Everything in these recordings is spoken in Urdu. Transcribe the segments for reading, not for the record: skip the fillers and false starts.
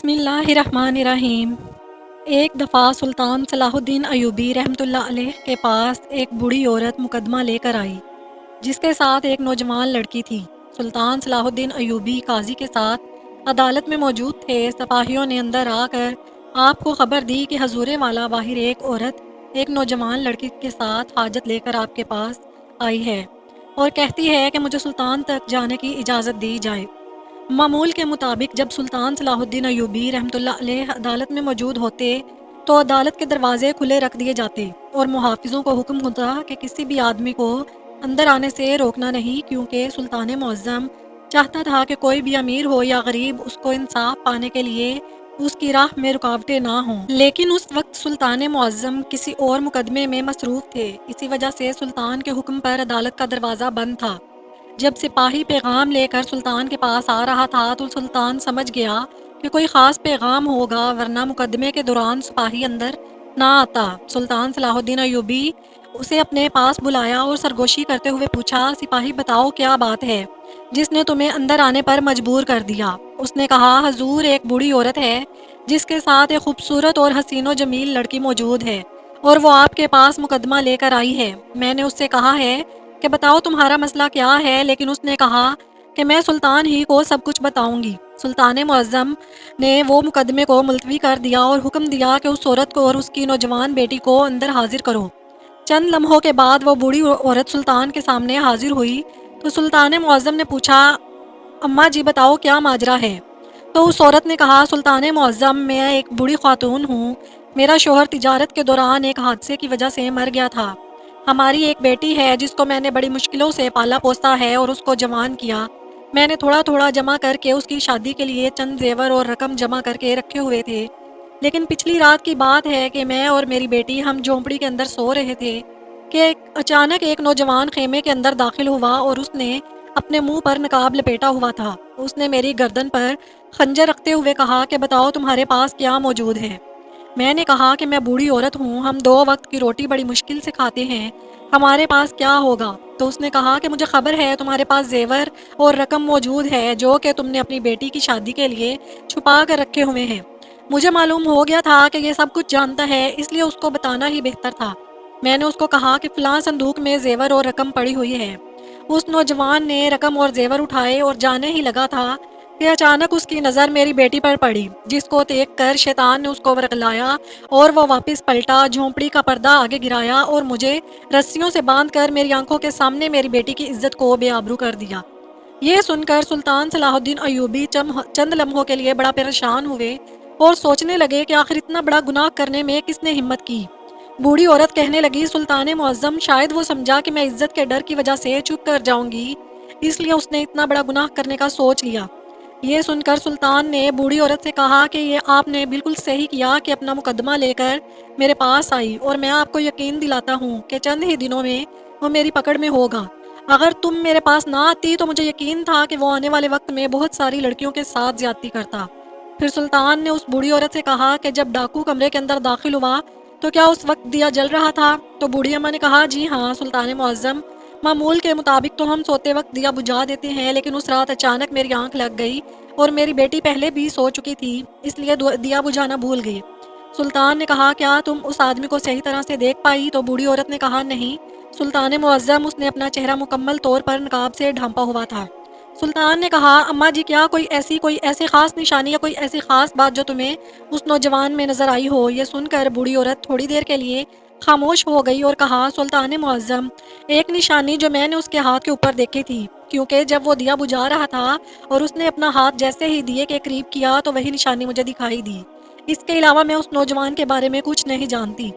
بسم اللہ الرحمن الرحیم۔ ایک دفعہ سلطان صلاح الدین ایوبی رحمۃ اللہ علیہ کے پاس ایک بوڑھی عورت مقدمہ لے کر آئی جس کے ساتھ ایک نوجوان لڑکی تھی۔ سلطان صلاح الدین ایوبی قاضی کے ساتھ عدالت میں موجود تھے۔ سپاہیوں نے اندر آ کر آپ کو خبر دی کہ حضور والا باہر ایک عورت ایک نوجوان لڑکی کے ساتھ حاجت لے کر آپ کے پاس آئی ہے اور کہتی ہے کہ مجھے سلطان تک جانے کی اجازت دی جائے۔ معمول کے مطابق جب سلطان صلاح الدین ایوبی رحمۃ اللہ علیہ عدالت میں موجود ہوتے تو عدالت کے دروازے کھلے رکھ دیے جاتے اور محافظوں کو حکم ہوتا کہ کسی بھی آدمی کو اندر آنے سے روکنا نہیں، کیونکہ سلطان معظم چاہتا تھا کہ کوئی بھی امیر ہو یا غریب اس کو انصاف پانے کے لیے اس کی راہ میں رکاوٹیں نہ ہوں۔ لیکن اس وقت سلطان معظم کسی اور مقدمے میں مصروف تھے، اسی وجہ سے سلطان کے حکم پر عدالت کا دروازہ بند تھا۔ جب سپاہی پیغام لے کر سلطان کے پاس آ رہا تھا تو سلطان سمجھ گیا کہ کوئی خاص پیغام ہوگا، ورنہ مقدمے کے دوران سپاہی اندر نہ آتا۔ سلطان صلاح الدین ایوبی اسے اپنے پاس بلایا اور سرگوشی کرتے ہوئے پوچھا، سپاہی بتاؤ کیا بات ہے جس نے تمہیں اندر آنے پر مجبور کر دیا؟ اس نے کہا، حضور ایک بوڑھی عورت ہے جس کے ساتھ ایک خوبصورت اور حسین و جمیل لڑکی موجود ہے اور وہ آپ کے پاس مقدمہ لے کر آئی ہے۔ میں نے اس سے کہا ہے کہ بتاؤ تمہارا مسئلہ کیا ہے، لیکن اس نے کہا کہ میں سلطان ہی کو سب کچھ بتاؤں گی۔ سلطان معظم نے وہ مقدمے کو ملتوی کر دیا اور حکم دیا کہ اس عورت کو اور اس کی نوجوان بیٹی کو اندر حاضر کرو۔ چند لمحوں کے بعد وہ بوڑھی عورت سلطان کے سامنے حاضر ہوئی تو سلطان معظم نے پوچھا، اماں جی بتاؤ کیا ماجرا ہے؟ تو اس عورت نے کہا، سلطان معظم میں ایک بوڑھی خاتون ہوں، میرا شوہر تجارت کے دوران ایک حادثے کی وجہ سے مر گیا تھا۔ ہماری ایک بیٹی ہے جس کو میں نے بڑی مشکلوں سے پالا پوسا ہے اور اس کو جوان کیا۔ میں نے تھوڑا تھوڑا جمع کر کے اس کی شادی کے لیے چند زیور اور رقم جمع کر کے رکھے ہوئے تھے، لیکن پچھلی رات کی بات ہے کہ میں اور میری بیٹی ہم جھونپڑی کے اندر سو رہے تھے کہ اچانک ایک نوجوان خیمے کے اندر داخل ہوا اور اس نے اپنے منہ پر نقاب لپیٹا ہوا تھا۔ اس نے میری گردن پر خنجر رکھتے ہوئے کہا کہ بتاؤ تمہارے پاس کیا موجود ہے؟ میں نے کہا کہ میں بوڑھی عورت ہوں، ہم 2 وقت کی روٹی بڑی مشکل سے کھاتے ہیں، ہمارے پاس کیا ہوگا؟ تو اس نے کہا کہ مجھے خبر ہے تمہارے پاس زیور اور رقم موجود ہے جو کہ تم نے اپنی بیٹی کی شادی کے لیے چھپا کر رکھے ہوئے ہیں۔ مجھے معلوم ہو گیا تھا کہ یہ سب کچھ جانتا ہے، اس لیے اس کو بتانا ہی بہتر تھا۔ میں نے اس کو کہا کہ فلاں صندوق میں زیور اور رقم پڑی ہوئی ہے۔ اس نوجوان نے رقم اور زیور اٹھائے اور جانے ہی لگا تھا کہ اچانک اس کی نظر میری بیٹی پر پڑی، جس کو دیکھ کر شیطان نے اس کو ورغلایا اور وہ واپس پلٹا، جھونپڑی کا پردہ آگے گرایا اور مجھے رسیوں سے باندھ کر میری آنکھوں کے سامنے میری بیٹی کی عزت کو بے آبرو کر دیا۔ یہ سن کر سلطان صلاح الدین ایوبی چند لمحوں کے لیے بڑا پریشان ہوئے اور سوچنے لگے کہ آخر اتنا بڑا گناہ کرنے میں کس نے ہمت کی۔ بوڑھی عورت کہنے لگی، سلطان معظم شاید وہ سمجھا کہ میں عزت کے ڈر کی وجہ سے چپ کر جاؤں گی، اس لیے اس نے اتنا بڑا گناہ کرنے کا سوچ لیا۔ یہ سن کر سلطان نے بوڑھی عورت سے کہا کہ یہ آپ نے بالکل صحیح کیا کہ اپنا مقدمہ لے کر میرے پاس آئی، اور میں آپ کو یقین دلاتا ہوں کہ چند ہی دنوں میں وہ میری پکڑ میں ہوگا۔ اگر تم میرے پاس نہ آتی تو مجھے یقین تھا کہ وہ آنے والے وقت میں بہت ساری لڑکیوں کے ساتھ زیادتی کرتا۔ پھر سلطان نے اس بوڑھی عورت سے کہا کہ جب ڈاکو کمرے کے اندر داخل ہوا تو کیا اس وقت دیا جل رہا تھا؟ تو بوڑھی اماں نے کہا، جی ہاں سلطان معظم، معمول کے مطابق تو ہم سوتے وقت دیا بجھا دیتے ہیں، لیکن اس رات اچانک میری آنکھ لگ گئی اور میری بیٹی پہلے بھی سو چکی تھی، اس لیے دیا بجھانا بھول گئی۔ سلطان نے کہا، کیا تم اس آدمی کو صحیح طرح سے دیکھ پائی؟ تو بوڑھی عورت نے کہا، نہیں سلطان معظم، اس نے اپنا چہرہ مکمل طور پر نقاب سے ڈھانپا ہوا تھا۔ سلطان نے کہا، اماں جی کیا کوئی ایسی خاص نشانی یا کوئی ایسی خاص بات جو تمہیں اس نوجوان میں نظر آئی ہو؟ یہ سن کر بوڑھی عورت تھوڑی دیر کے لیے خاموش ہو گئی اور کہا، سلطان معظم، ایک نشانی جو میں نے اس کے ہاتھ کے اوپر دیکھی تھی، کیونکہ جب وہ دیا بجھا رہا تھا اور اس نے اپنا ہاتھ جیسے ہی دیے کے قریب کیا تو وہی نشانی مجھے دکھائی دی۔ اس کے علاوہ میں اس نوجوان کے بارے میں کچھ نہیں جانتی۔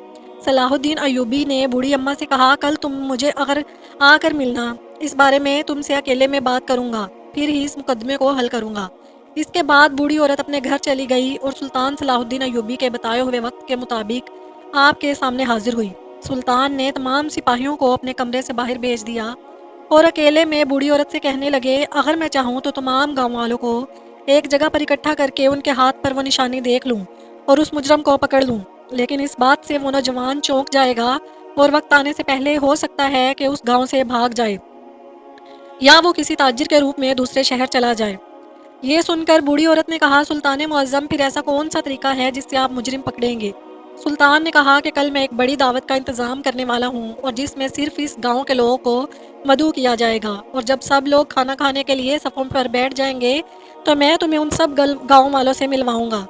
صلاح الدین ایوبی نے بوڑھی اماں سے کہا، کل تم مجھے اگر آ کر ملنا، اس بارے میں تم سے اکیلے میں بات کروں گا، پھر ہی اس مقدمے کو حل کروں گا۔ اس کے بعد بوڑھی عورت اپنے گھر چلی گئی اور سلطان صلاح الدین ایوبی کے بتائے ہوئے وقت کے مطابق آپ کے سامنے حاضر ہوئی۔ سلطان نے تمام سپاہیوں کو اپنے کمرے سے باہر بھیج دیا اور اکیلے میں بوڑھی عورت سے کہنے لگے، اگر میں چاہوں تو تمام گاؤں والوں کو ایک جگہ پر اکٹھا کر کے ان کے ہاتھ پر وہ نشانی دیکھ لوں اور اس مجرم کو پکڑ لوں، لیکن اس بات سے وہ نوجوان چونک جائے گا اور وقت آنے سے پہلے ہو سکتا ہے کہ اس گاؤں سے بھاگ جائے یا وہ کسی تاجر کے روپ میں دوسرے شہر چلا جائے۔ یہ سن کر بوڑھی عورت نے کہا، سلطان معظم، پھر ایسا کون سا طریقہ ہے جس سے آپ مجرم پکڑیں گے؟ سلطان نے کہا کہ کل میں ایک بڑی دعوت کا انتظام کرنے والا ہوں، اور جس میں صرف اس گاؤں کے لوگوں کو مدعو کیا جائے گا، اور جب سب لوگ کھانا کھانے کے لیے صفوں پر بیٹھ جائیں گے تو میں تمہیں ان سب گاؤں والوں سے ملواؤں گا،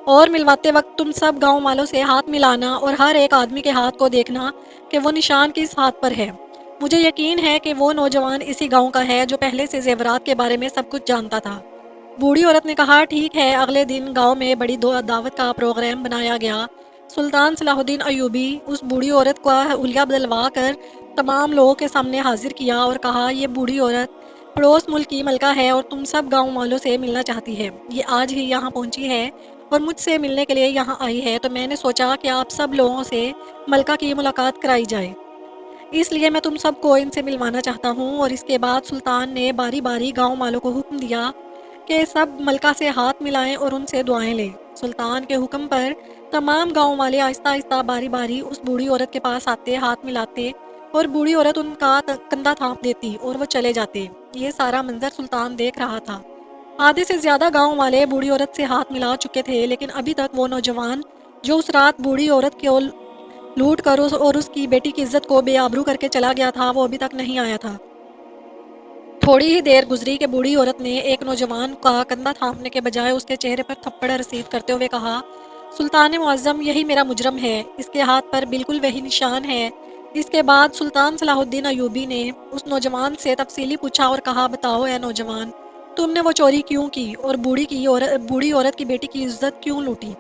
اور ملواتے وقت تم سب گاؤں والوں سے ہاتھ ملانا اور ہر ایک آدمی کے ہاتھ کو دیکھنا کہ وہ نشان کس ہاتھ پر ہے۔ مجھے یقین ہے کہ وہ نوجوان اسی گاؤں کا ہے جو پہلے سے زیورات کے بارے میں سب کچھ جانتا تھا۔ بوڑھی عورت نے کہا، ٹھیک ہے۔ اگلے دن گاؤں میں بڑی دعوت کا پروگرام بنایا گیا۔ سلطان صلاح الدین ایوبی اس بوڑھی عورت کو حلیہ بدلوا کر تمام لوگوں کے سامنے حاضر کیا اور کہا، یہ بوڑھی عورت پڑوس ملک کی ملکہ ہے اور تم سب گاؤں والوں سے ملنا چاہتی ہے۔ یہ آج ہی یہاں پہنچی ہے اور مجھ سے ملنے کے لیے یہاں آئی ہے، تو میں نے سوچا کہ آپ سب لوگوں سے ملکہ کی ملاقات کرائی جائے، اس لیے میں تم سب کو ان سے ملوانا چاہتا ہوں۔ اور اس کے بعد سلطان نے باری باری گاؤں والوں کو حکم دیا کہ سب ملکہ سے ہاتھ ملائیں اور ان سے دعائیں لیں۔ سلطان کے حکم پر تمام گاؤں والے آہستہ آہستہ باری باری اس بوڑھی عورت کے پاس آتے، ہاتھ ملاتے، اور بوڑھی عورت ان کا کندھا تھام دیتی اور وہ چلے جاتے۔ یہ سارا منظر سلطان دیکھ رہا تھا۔ آدھے سے زیادہ گاؤں والے بوڑھی عورت سے ہاتھ ملا چکے تھے، لیکن ابھی تک وہ نوجوان جو اس رات بوڑھی عورت کو لوٹ کر اور اس کی بیٹی کی عزت کو بے آبرو کر کے چلا گیا تھا، وہ ابھی تک نہیں آیا تھا۔ تھوڑی ہی دیر گزری کہ بوڑھی عورت نے ایک نوجوان کا کندھا تھامنے کے بجائے اس کے چہرے پر تھپڑ رسید کرتے ہوئے کہا، سلطان معظم، یہی میرا مجرم ہے، اس کے ہاتھ پر بالکل وہی نشان ہے۔ اس کے بعد سلطان صلاح الدین ایوبی نے اس نوجوان سے تفصیلی پوچھا اور کہا، بتاؤ اے نوجوان، تم نے وہ چوری کیوں کی اور بوڑھی عورت کی بیٹی کی عزت کیوں لوٹی؟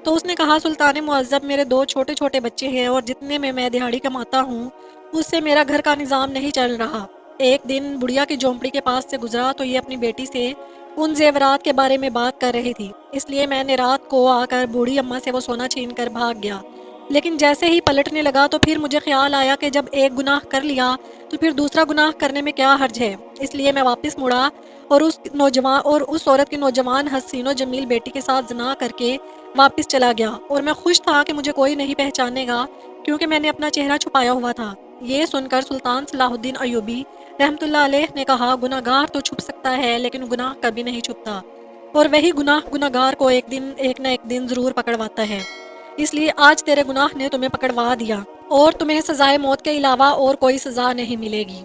تو اس نے کہا، سلطان معظم، میرے دو چھوٹے چھوٹے بچے ہیں اور جتنے میں دہاڑی کماتا ہوں اس سے میرا گھر کا نظام نہیں چل رہا۔ ایک دن بڑھیا کی جھونپڑی کے پاس سے گزرا تو یہ اپنی بیٹی سے ان زیورات کے بارے میں بات کر رہی تھی، اس لیے میں نے رات کو آ کر بوڑھی اماں سے وہ سونا چھین کر بھاگ گیا۔ لیکن جیسے ہی پلٹنے لگا تو پھر مجھے خیال آیا کہ جب ایک گناہ کر لیا تو پھر دوسرا گناہ کرنے میں کیا حرج ہے، اس لیے میں واپس مڑا اور اس عورت کی نوجوان حسین و جمیل بیٹی کے ساتھ زنا کر کے واپس چلا گیا، اور میں خوش تھا کہ مجھے کوئی نہیں پہچانے گا کیونکہ میں نے اپنا چہرہ چھپایا ہوا تھا۔ یہ سن کر سلطان صلاح الدین ایوبی رحمۃ اللہ علیہ نے کہا، گناہ گار تو چھپ سکتا ہے لیکن گناہ کبھی نہیں چھپتا، اور وہی گناہ گار کو ایک نہ ایک دن ضرور پکڑواتا ہے۔ اس لیے آج تیرے گناہ نے تمہیں پکڑوا دیا اور تمہیں سزائے موت کے علاوہ اور کوئی سزا نہیں ملے گی۔